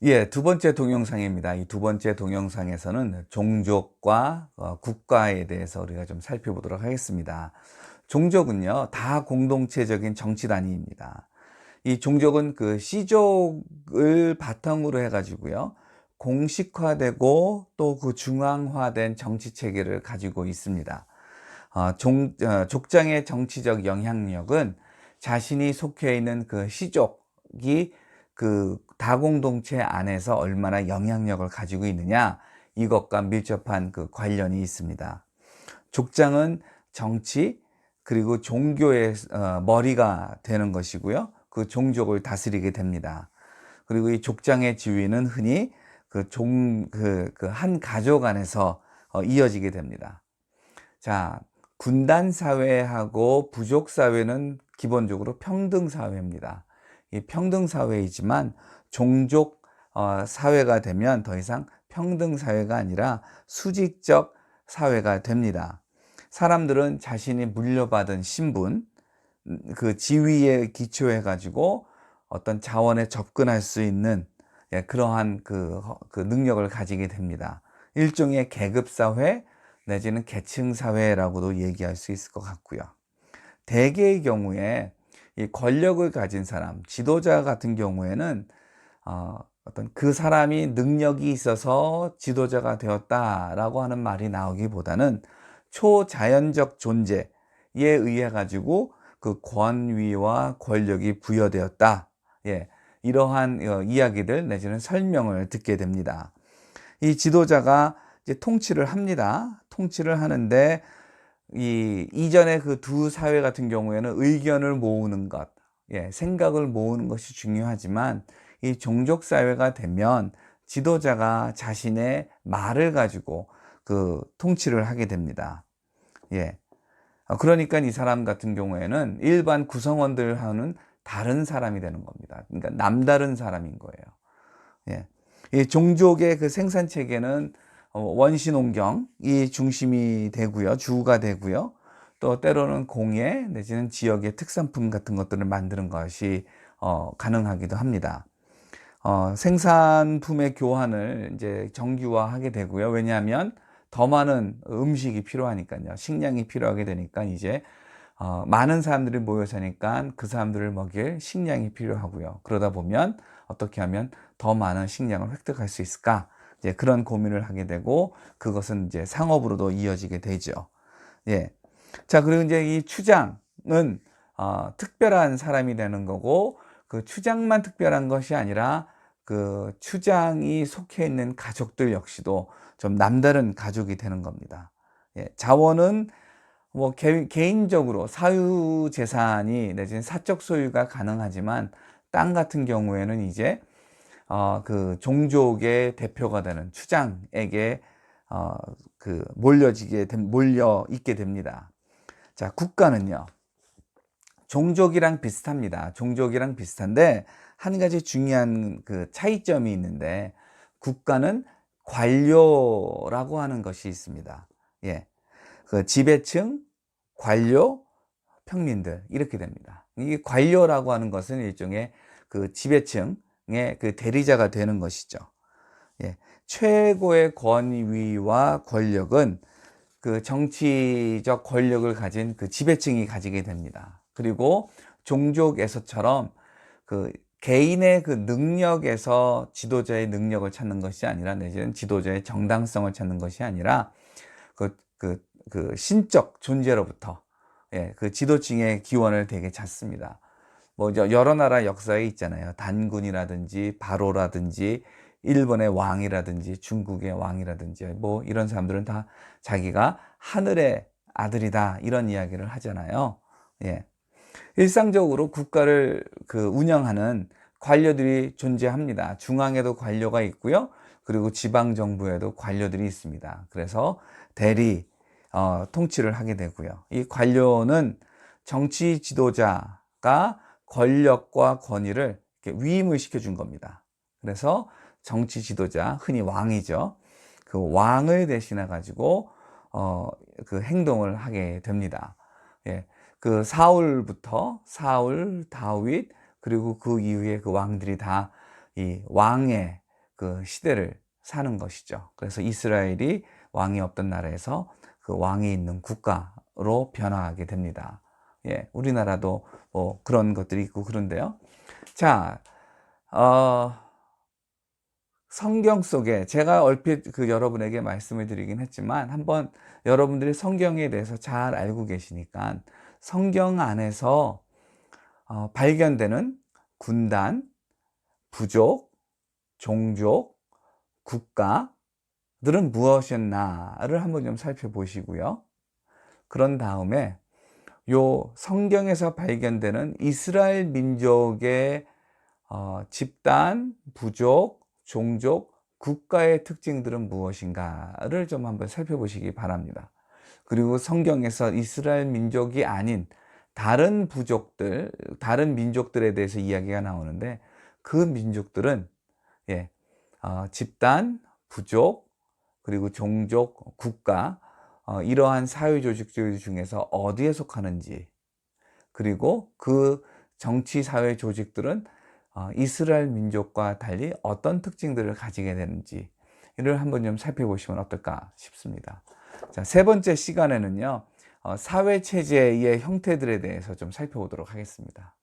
예, 두 번째 동영상입니다. 이 두 번째 동영상에서는 종족과 국가에 대해서 우리가 좀 살펴보도록 하겠습니다. 종족은요, 다 공동체적인 정치 단위입니다. 이 종족은 그 씨족을 바탕으로 해가지고요, 공식화되고 또 그 중앙화된 정치 체계를 가지고 있습니다. 족장의 정치적 영향력은 자신이 속해 있는 그 씨족이 그 다공동체 안에서 얼마나 영향력을 가지고 있느냐, 이것과 밀접한 그 관련이 있습니다. 족장은 정치 그리고 종교의 머리가 되는 것이고요. 그 종족을 다스리게 됩니다. 그리고 이 족장의 지위는 흔히 한 가족 안에서 이어지게 됩니다. 자, 군단 사회하고 부족 사회는 기본적으로 평등 사회입니다. 이 평등 사회이지만 종족 사회가 되면 더 이상 평등 사회가 아니라 수직적 사회가 됩니다. 사람들은 자신이 물려받은 신분, 그 지위에 기초해 가지고 어떤 자원에 접근할 수 있는 그러한 그 능력을 가지게 됩니다. 일종의 계급 사회 내지는 계층 사회라고도 얘기할 수 있을 것 같고요. 대개의 경우에 이 권력을 가진 사람, 지도자 같은 경우에는 어떤 그 사람이 능력이 있어서 지도자가 되었다라고 하는 말이 나오기보다는 초자연적 존재에 의해 가지고 그 권위와 권력이 부여되었다. 예, 이러한 이야기들 내지는 설명을 듣게 됩니다. 이 지도자가 이제 통치를 합니다. 통치를 하는데 이전에 그 두 사회 같은 경우에는 의견을 모으는 것, 생각을 모으는 것이 중요하지만 이 종족 사회가 되면 지도자가 자신의 말을 가지고 그 통치를 하게 됩니다. 예. 그러니까 이 사람 같은 경우에는 일반 구성원들하고는 다른 사람이 되는 겁니다. 그러니까 남다른 사람인 거예요. 예. 이 종족의 그 생산 체계는 원시농경이 중심이 되고요, 주가 되고요. 또 때로는 공예 내지는 지역의 특산품 같은 것들을 만드는 것이 가능하기도 합니다. 생산품의 교환을 이제 정규화하게 되고요. 왜냐하면 더 많은 음식이 필요하니까요. 식량이 필요하게 되니까 이제 많은 사람들이 모여 사니까 그 사람들을 먹일 식량이 필요하고요. 그러다 보면 어떻게 하면 더 많은 식량을 획득할 수 있을까? 이제 그런 고민을 하게 되고 그것은 이제 상업으로도 이어지게 되죠. 예. 자, 그리고 이제 이 추장은 특별한 사람이 되는 거고 그 추장만 특별한 것이 아니라 그 추장이 속해 있는 가족들 역시도 좀 남다른 가족이 되는 겁니다. 예. 자원은 뭐 개인적으로 사유 재산이 내지는 사적 소유가 가능하지만 땅 같은 경우에는 이제 그 종족의 대표가 되는 추장에게 몰려 있게 됩니다. 자, 국가는요, 종족이랑 비슷합니다. 종족이랑 비슷한데 한 가지 중요한 그 차이점이 있는데 국가는 관료라고 하는 것이 있습니다. 예. 그 지배층, 관료, 평민들 이렇게 됩니다. 이 관료라고 하는 것은 일종의 그 지배층의 그 대리자가 되는 것이죠. 예. 최고의 권위와 권력은 그 정치적 권력을 가진 그 지배층이 가지게 됩니다. 그리고 종족에서처럼 그 개인의 그 능력에서 지도자의 능력을 찾는 것이 아니라 내지는 지도자의 정당성을 찾는 것이 아니라 그 신적 존재로부터 그 지도층의 기원을 되게 찾습니다. 뭐 여러 나라 역사에 있잖아요. 단군이라든지 바로라든지 일본의 왕이라든지 중국의 왕이라든지 뭐 이런 사람들은 다 자기가 하늘의 아들이다 이런 이야기를 하잖아요. 예. 일상적으로 국가를 그 운영하는 관료들이 존재합니다. 중앙에도 관료가 있고요. 그리고 지방 정부에도 관료들이 있습니다. 그래서 대리 통치를 하게 되고요. 이 관료는 정치 지도자가 권력과 권위를 이렇게 위임을 시켜준 겁니다. 그래서 정치 지도자, 흔히 왕이죠. 그 왕을 대신해 가지고 그 행동을 하게 됩니다. 예. 그 사울, 다윗, 그리고 그 이후에 그 왕들이 다 이 왕의 그 시대를 사는 것이죠. 그래서 이스라엘이 왕이 없던 나라에서 그 왕이 있는 국가로 변화하게 됩니다. 예, 우리나라도 뭐 그런 것들이 있고 그런데요. 자, 성경 속에 제가 얼핏 그 여러분에게 말씀을 드리긴 했지만 한번 여러분들이 성경에 대해서 잘 알고 계시니까 성경 안에서 발견되는 군단, 부족, 종족, 국가들은 무엇이었나를 한번 좀 살펴보시고요. 그런 다음에 요 성경에서 발견되는 이스라엘 민족의 집단, 부족, 종족, 국가의 특징들은 무엇인가를 좀 한번 살펴보시기 바랍니다. 그리고 성경에서 이스라엘 민족이 아닌 다른 부족들, 다른 민족들에 대해서 이야기가 나오는데 그 민족들은 예, 집단, 부족, 그리고 종족, 국가 이러한 사회 조직들 중에서 어디에 속하는지, 그리고 그 정치 사회 조직들은 이스라엘 민족과 달리 어떤 특징들을 가지게 되는지 이를 한번 좀 살펴보시면 어떨까 싶습니다. 자, 세 번째 시간에는요, 사회 체제의 형태들에 대해서 좀 살펴보도록 하겠습니다.